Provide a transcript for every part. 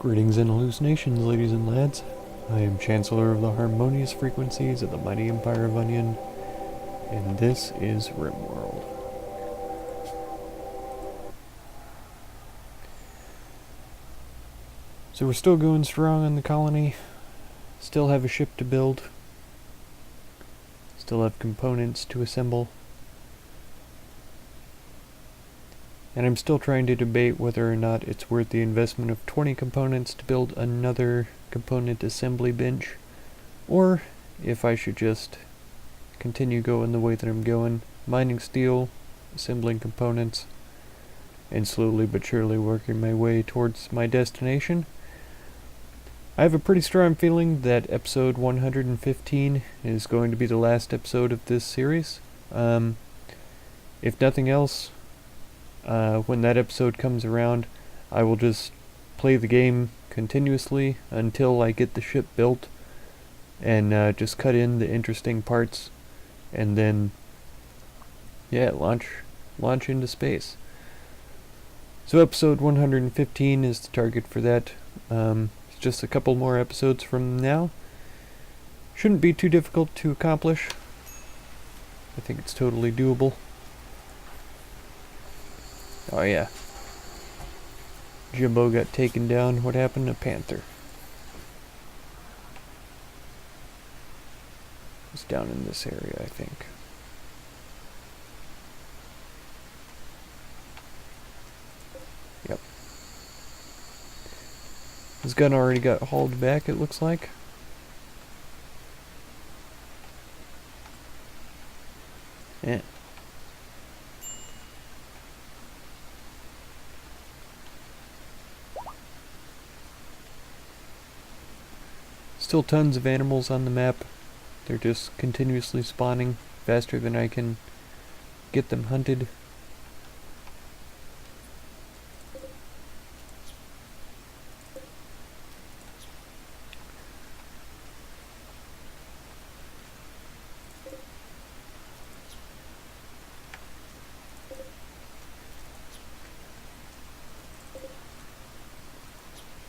Greetings and hallucinations, ladies and lads. I am Chancellor of the Harmonious Frequencies of the Mighty Empire of Onion, and this is Rimworld. So we're still going strong on the colony, still have a ship to build, still have components to assemble, and I'm still trying to debate whether or not it's worth the investment of 20 components to build another component assembly bench, or if I should just continue going the way that I'm going, mining steel, assembling components, and slowly but surely working my way towards my destination. I have a pretty strong feeling that episode 115 is going to be the last episode of this series. If nothing else, when that episode comes around, I will just play the game continuously until I get the ship built and just cut in the interesting parts and then launch into space. So episode 115 is the target for that. It's just a couple more episodes from now. Shouldn't be too difficult to accomplish. I think it's totally doable. Oh yeah. Jimbo got taken down. What happened? A panther. It's down in this area, I think. Yep. His gun already got hauled back, it looks like. Yeah. Still tons of animals on the map. They're just continuously spawning faster than I can get them hunted.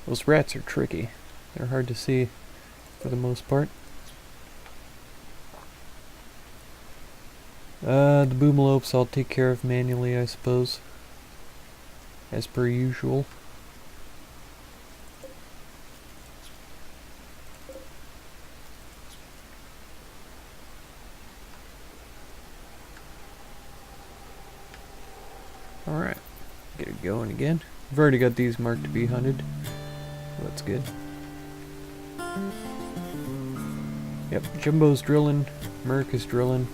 Those rats are tricky. They're hard to see for the most part. The boomalopes I'll take care of manually, I suppose, as per usual. Alright, get it going again. I've already got these marked to be hunted, so that's good. Yep, Jumbo's drilling, Merc is drilling.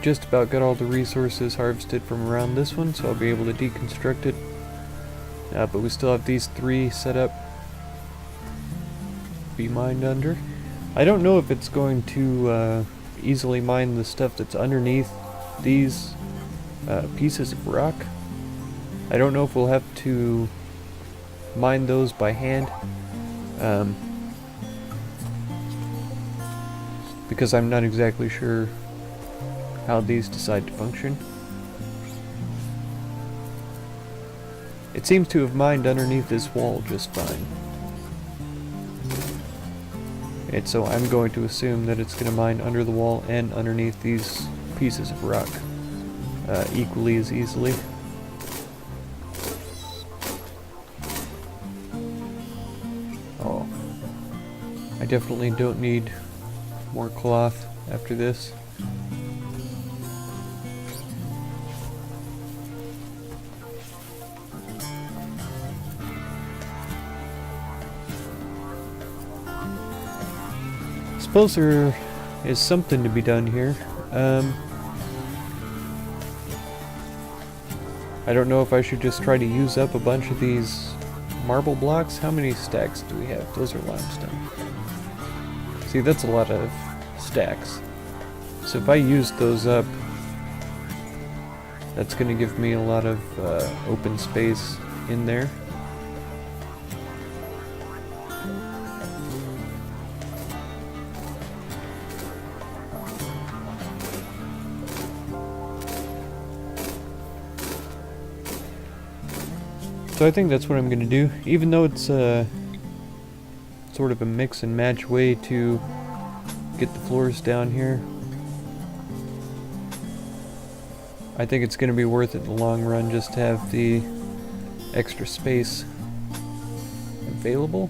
Just about got all the resources harvested from around this one, so I'll be able to deconstruct it. But we still have these three set up to be mined under. I don't know if it's going to easily mine the stuff that's underneath these pieces of rock. I don't know if we'll have to mine those by hand, because I'm not exactly sure how these decide to function. It seems to have mined underneath this wall just fine. And so I'm going to assume that it's going to mine under the wall and underneath these pieces of rock equally as easily. Oh, I definitely don't need more cloth after this. Suppose there is something to be done here. I don't know if I should just try to use up a bunch of these marble blocks. How many stacks do we have? Those are limestone. See, that's a lot of stacks. So if I use those up, that's going to give me a lot of open space in there. So I think that's what I'm going to do, even though it's sort of a mix and match way to get the floors down here. I think it's going to be worth it in the long run just to have the extra space available.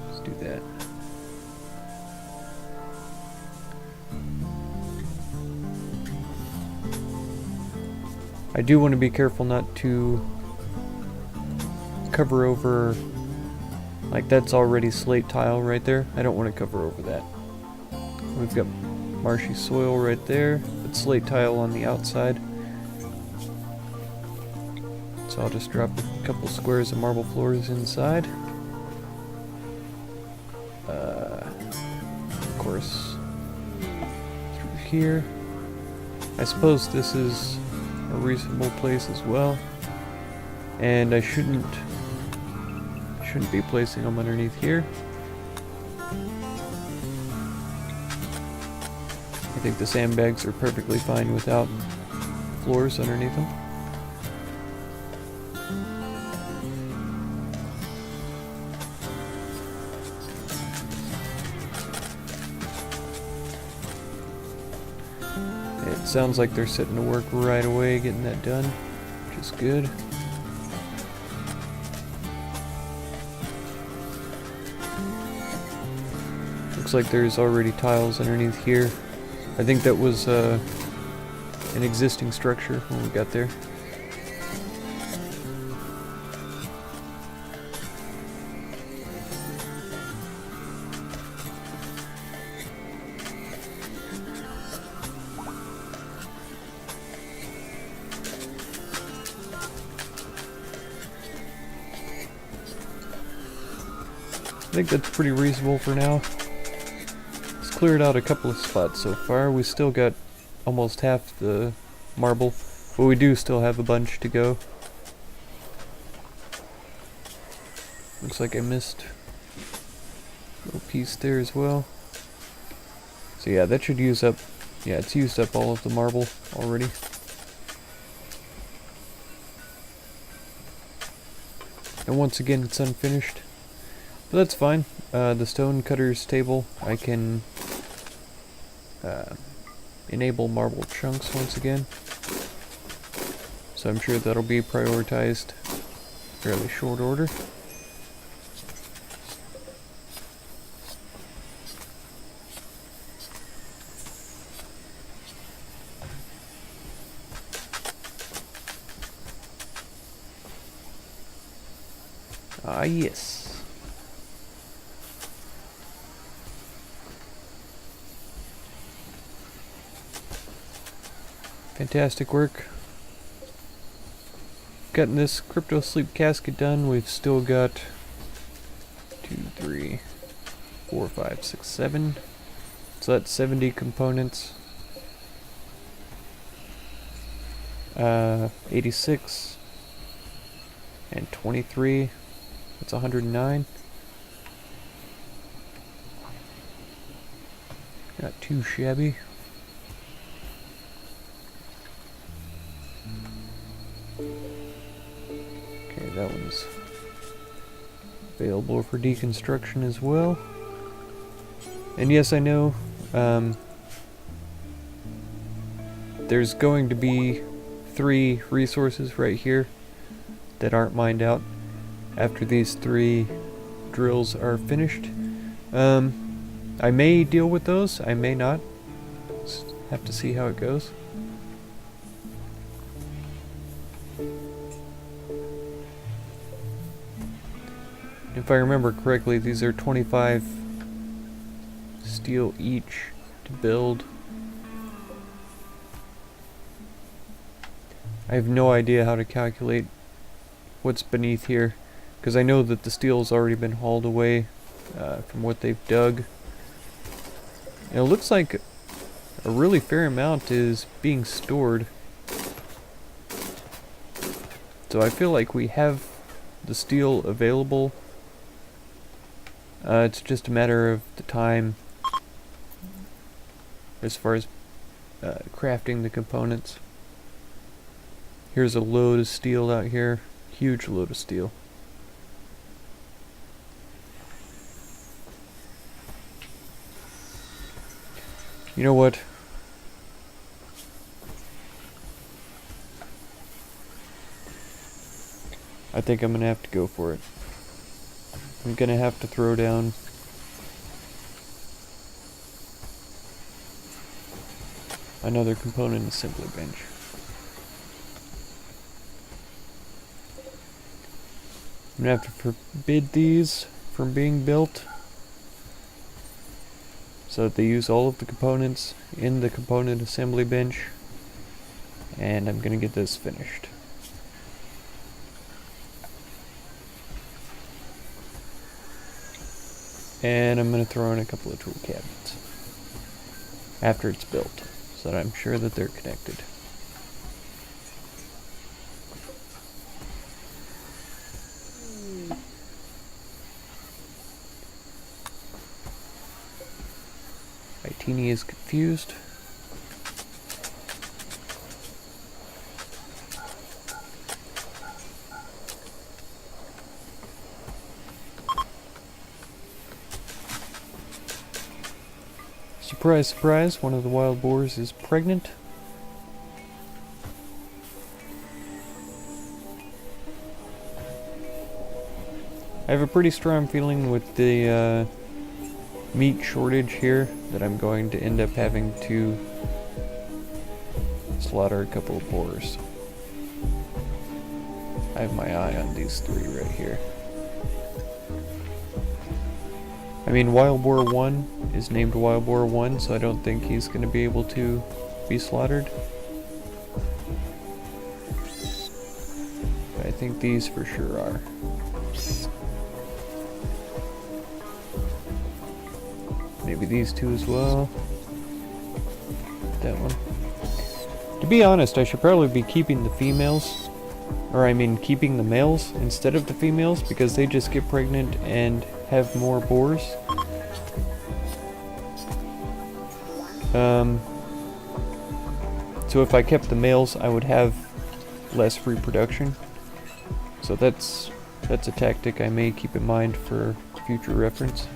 Let's do that. I do want to be careful not to cover over, like that's already slate tile right there. I don't want to cover over that. We've got marshy soil right there, but slate tile on the outside. So I'll just drop a couple squares of marble floors inside. Of course, through here. I suppose this is a reasonable place as well. And I shouldn't be placing them underneath here. I think the sandbags are perfectly fine without floors underneath them. It sounds like they're setting to work right away getting that done, which is good. Looks like there's already tiles underneath here. I think that was an existing structure when we got there. I think that's pretty reasonable for now. Cleared out a couple of spots so far. We still got almost half the marble, but we do still have a bunch to go. Looks like I missed a little piece there as well. So yeah, that should use up, yeah, it's used up all of the marble already. And once again, it's unfinished. But that's fine. The stone cutter's table, I can enable marble chunks once again. So I'm sure that'll be prioritized fairly short order. Ah, yes. Fantastic work. Getting this crypto sleep casket done. We've still got 2, 3, 4, 5, 6, 7. So that's 70 components. 86 and 23. That's 109. Not too shabby. Okay, that one's available for deconstruction as well. And yes, I know there's going to be 3 resources right here that aren't mined out after these 3 drills are finished. I may deal with those, I may not. Just have to see how it goes. If I remember correctly, these are 25 steel each to build. I have no idea how to calculate what's beneath here, because I know that the steel's already been hauled away from what they've dug. And it looks like a really fair amount is being stored. So I feel like we have the steel available. It's just a matter of the time as far as crafting the components. Here's a load of steel out here. Huge load of steel. You know what? I think I'm gonna have to go for it. I'm gonna have to throw down another component assembly bench. I'm gonna have to forbid these from being built so that they use all of the components in the component assembly bench, and I'm gonna get this finished. And I'm gonna throw in a couple of tool cabinets after it's built, so that I'm sure that they're connected. Itini is confused. Surprise, surprise, one of the wild boars is pregnant. I have a pretty strong feeling with the meat shortage here that I'm going to end up having to slaughter a couple of boars. I have my eye on these three right here. I mean, Wild Boar 1 is named Wild Boar 1, so I don't think he's going to be able to be slaughtered. But I think these for sure are. Maybe these two as well. That one. To be honest, I should probably be keeping the females. Or I mean keeping the males instead of the females, because they just get pregnant and have more boars. So if I kept the males, I would have less reproduction. So that's a tactic I may keep in mind for future reference.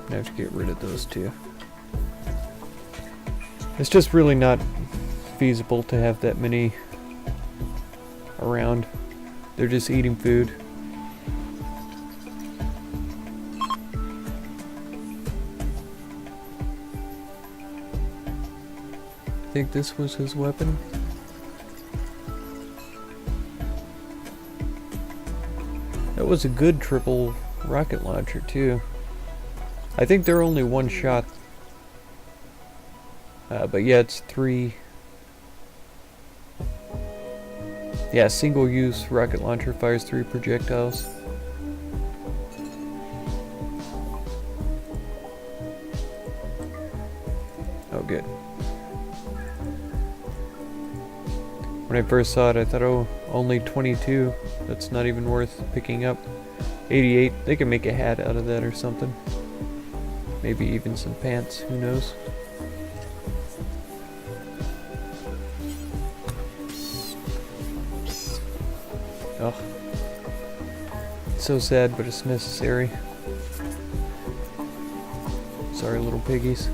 I have to get rid of those two. It's just really not feasible to have that many around. They're just eating food. I think this was his weapon. That was a good triple rocket launcher too. I think they're only one shot. But yeah, it's 3. Yeah, single use rocket launcher fires 3 projectiles. Oh, good. When I first saw it, I thought, oh, only 22. That's not even worth picking up. 88. They can make a hat out of that or something. Maybe even some pants, who knows? Oh. It's so sad, but it's necessary. Sorry, little piggies.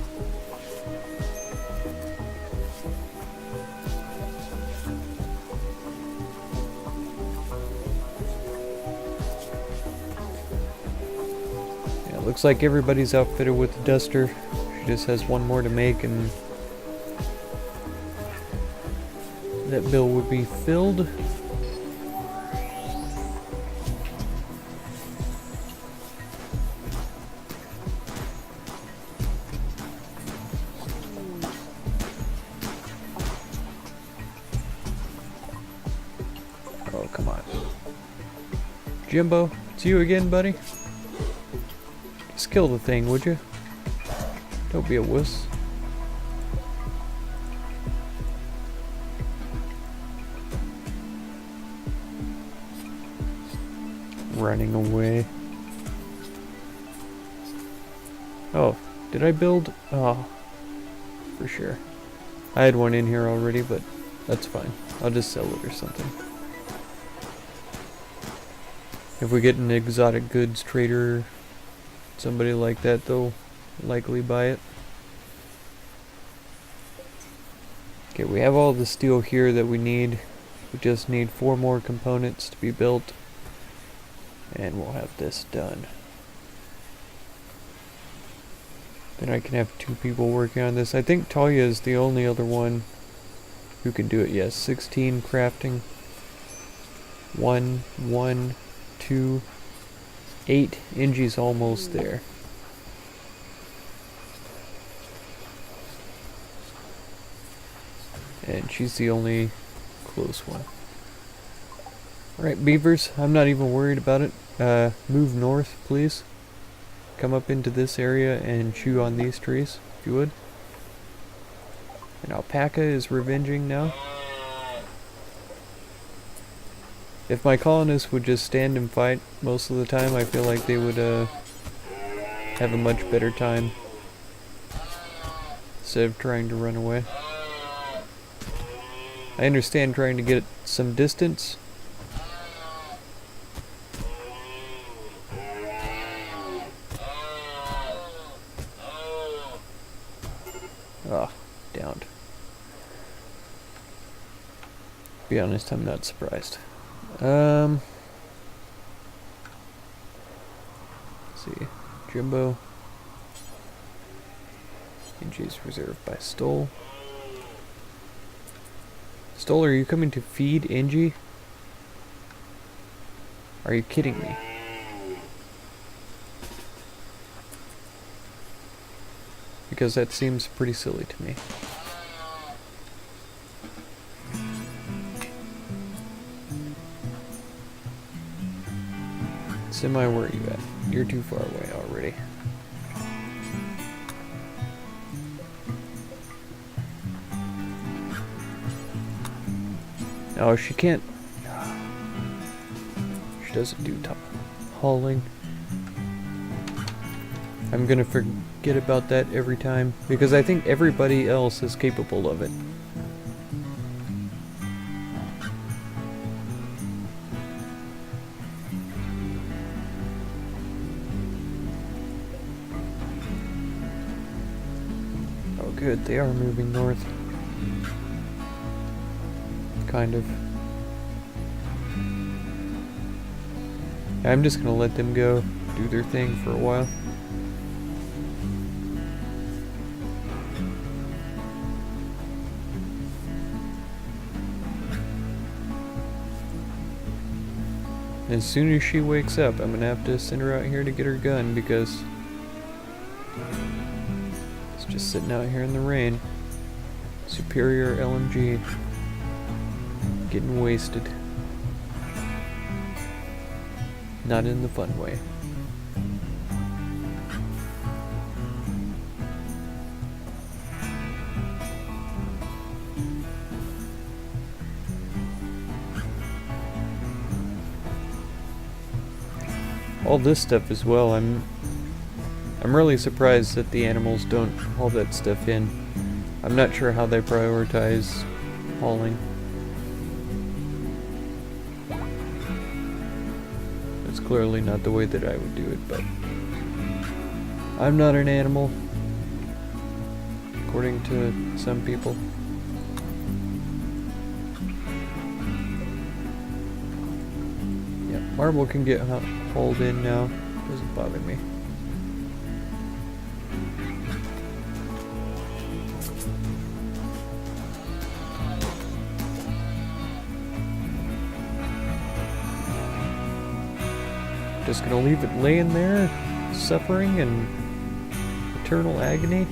Looks like everybody's outfitted with the duster. She just has one more to make and that bill would be filled. Oh, come on. Jimbo, it's you again, buddy? Just kill the thing, would you? Don't be a wuss. running away. Oh, did I build? Oh, for sure. I had one in here already, but that's fine. I'll just sell it or something. If we get an exotic goods trader, somebody like that, they'll likely buy it. Okay, we have all the steel here that we need. We just need 4 more components to be built, and we'll have this done. Then I can have 2 people working on this. I think Talia is the only other one who can do it. Yes, 16 crafting. 1, 1, 2, 8. Ingie's almost there. And she's the only close one. Alright, beavers, I'm not even worried about it. Move north, please. Come up into this area and chew on these trees, if you would. And alpaca is revenging now. If my colonists would just stand and fight most of the time, I feel like they would have a much better time instead of trying to run away. I understand trying to get some distance. Ah, downed. Be honest, I'm not surprised. Let's see. Jimbo. Ingie's reserved by Stoll. Stoll, are you coming to feed Ingie? Are you kidding me? Because that seems pretty silly to me. Semi, where are you at? You're too far away already. No, she can't. She doesn't do top hauling. I'm gonna forget about that every time because I think everybody else is capable of it. Oh good, they are moving north. Kind of. I'm just gonna let them go do their thing for a while. As soon as she wakes up, I'm gonna have to send her out here to get her gun because it's just sitting out here in the rain. Superior LMG. Getting wasted. Not in the fun way. All this stuff as well, I'm really surprised that the animals don't haul that stuff in. I'm not sure how they prioritize hauling. It's clearly not the way that I would do it, but I'm not an animal, according to some people. Yeah, marble can get hauled in now. Doesn't bother me. Just gonna leave it laying there, suffering in eternal agony.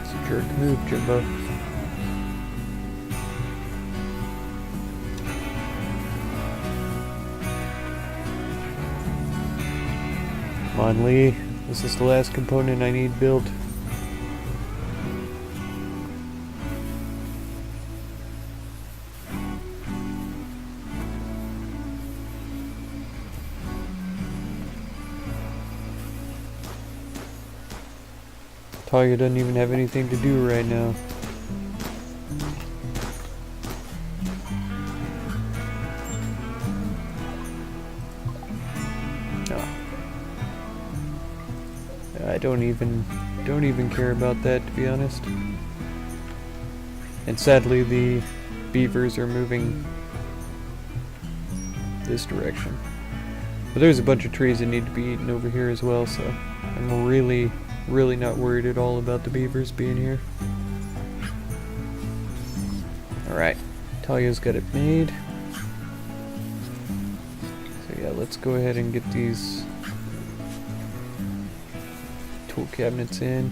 It's a jerk move, Jimbo. Come on, Lee. This is the last component I need built. Talia doesn't even have anything to do right now. I don't even care about that, to be honest. And sadly, the beavers are moving this direction. But there's a bunch of trees that need to be eaten over here as well, so I'm really not worried at all about the beavers being here. Alright, Talia's got it made. So yeah, let's go ahead and get these tool cabinets in.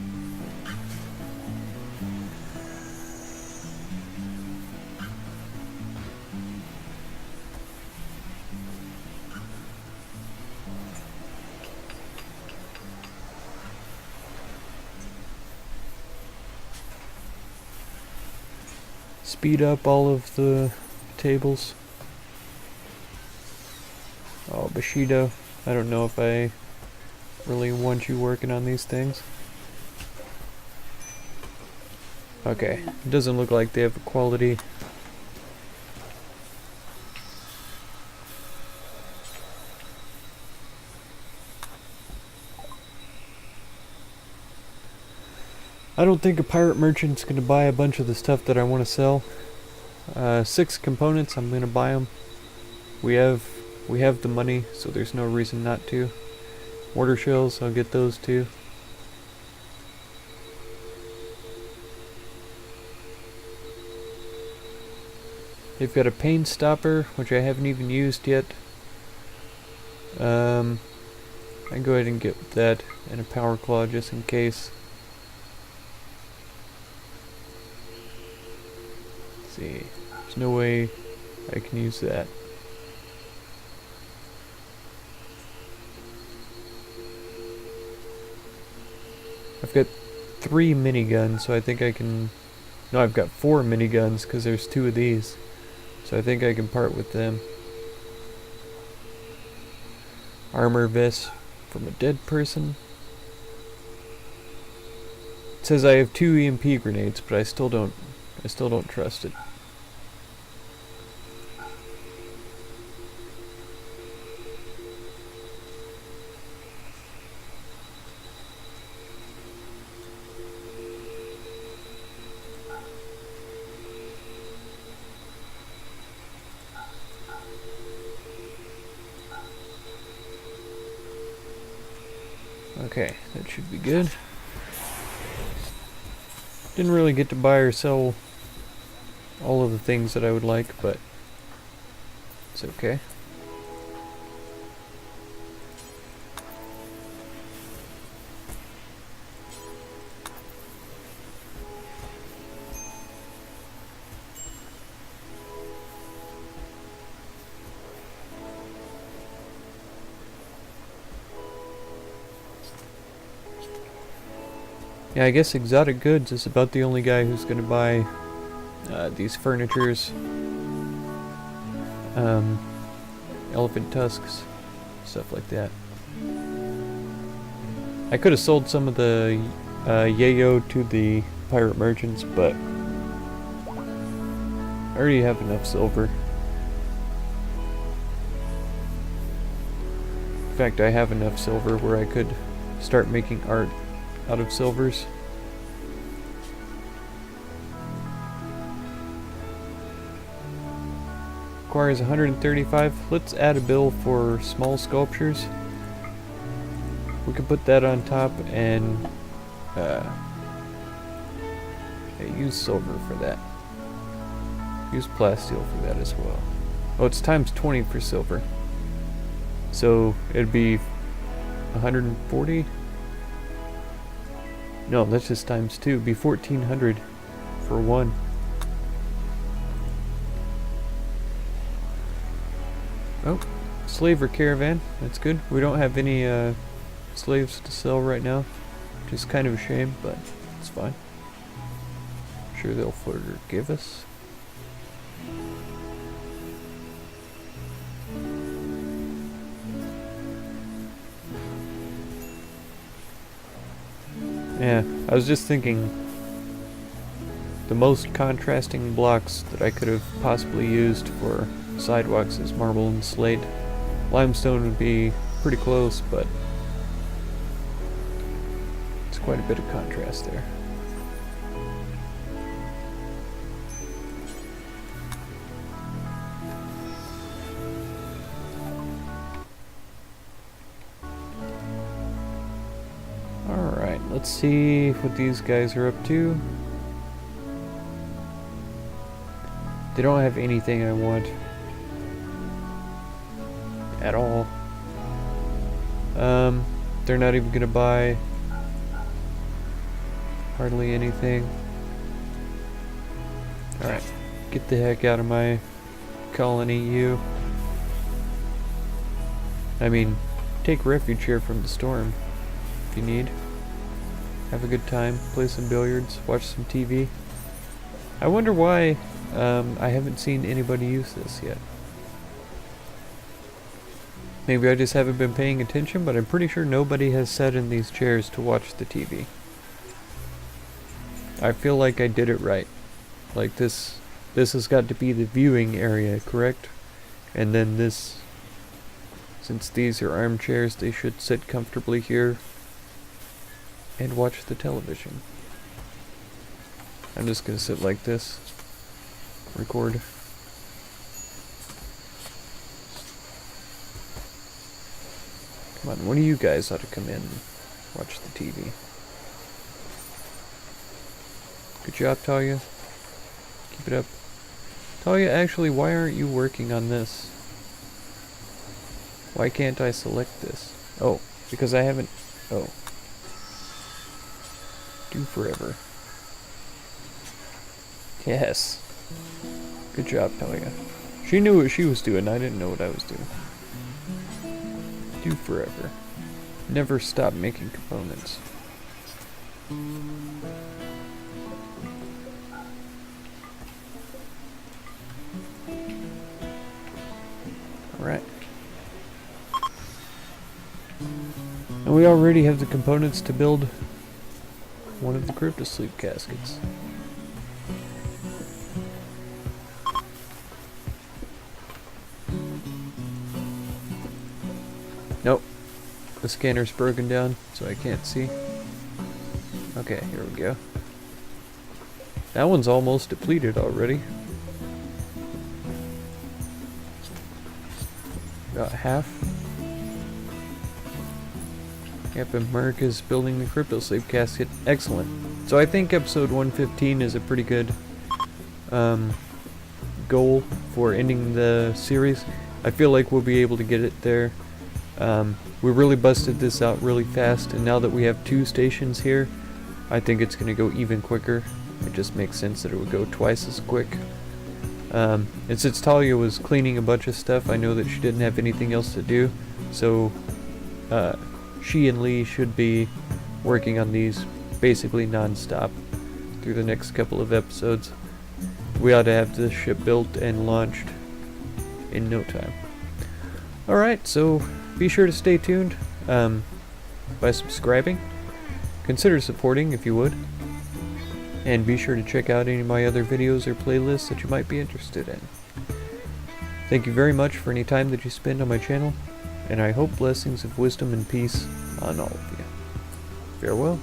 Speed up all of the tables. Oh, Bushido, I don't know if I really want you working on these things. Okay, it doesn't look like they have a quality. I don't think a pirate merchant's gonna buy a bunch of the stuff that I want to sell. 6 components, I'm gonna buy them. We have the money, so there's no reason not to. Mortar shells, I'll get those too. They've got a pain stopper, which I haven't even used yet. I can go ahead and get that, and a power claw just in case. Let's see, there's no way I can use that. I've got 3 miniguns, so I think I can... No, I've got 4 miniguns, because there's 2 of these. So I think I can part with them. Armor vest from a dead person. It says I have 2 EMP grenades, but I still don't trust it. Okay, that should be good. Didn't really get to buy or sell all of the things that I would like, but it's okay. Yeah, I guess Exotic Goods is about the only guy who's going to buy these furnitures, elephant tusks, stuff like that. I could have sold some of the yayo to the pirate merchants, but I already have enough silver. In fact, I have enough silver where I could start making art out of silvers. Requires 135. Let's add a bill for small sculptures. We could put that on top and use silver for that. Use plasteel for that as well. Oh, it's times 20 for silver. So it'd be 140. No, that's just times 2. It'd be 1400 for 1. Oh, slaver caravan. That's good. We don't have any slaves to sell right now, which is kind of a shame, but it's fine. I'm sure they'll forgive us. Yeah, I was just thinking the most contrasting blocks that I could have possibly used for sidewalks is marble and slate. Limestone would be pretty close, but it's quite a bit of contrast there. Alright, let's see what these guys are up to. They don't have anything I want at all. They're not even gonna buy hardly anything. Alright, get the heck out of my colony, you. I mean, take refuge here from the storm if you need. Have a good time, play some billiards, watch some TV. I wonder why I haven't seen anybody use this yet. Maybe I just haven't been paying attention, but I'm pretty sure nobody has sat in these chairs to watch the TV. I feel like I did it right. Like this has got to be the viewing area, correct? And then this, since these are armchairs, they should sit comfortably here and watch the television. I'm just gonna sit like this, record. Come on, one of you guys ought to come in and watch the TV. Good job, Talia. Keep it up. Talia, actually, why aren't you working on this? Why can't I select this? Oh, because I haven't... Oh. Do forever. Yes. Good job, Talia. She knew what she was doing. I didn't know what I was doing. Do forever. Never stop making components. Alright. And we already have the components to build one of the cryptosleep caskets. Nope. The scanner's broken down, so I can't see. Okay, here we go. That one's almost depleted already. About half. Yep, and Merc is building the cryptosleep casket. Excellent. So I think episode 115 is a pretty good goal for ending the series. I feel like we'll be able to get it there. We really busted this out really fast, and now that we have 2 stations here, I think it's going to go even quicker. It just makes sense that it would go twice as quick. And since Talia was cleaning a bunch of stuff, I know that she didn't have anything else to do, so she and Lee should be working on these basically non-stop through the next couple of episodes. We ought to have this ship built and launched in no time. Alright, so be sure to stay tuned by subscribing. Consider supporting if you would. And be sure to check out any of my other videos or playlists that you might be interested in. Thank you very much for any time that you spend on my channel, and I hope blessings of wisdom and peace on all of you. Farewell.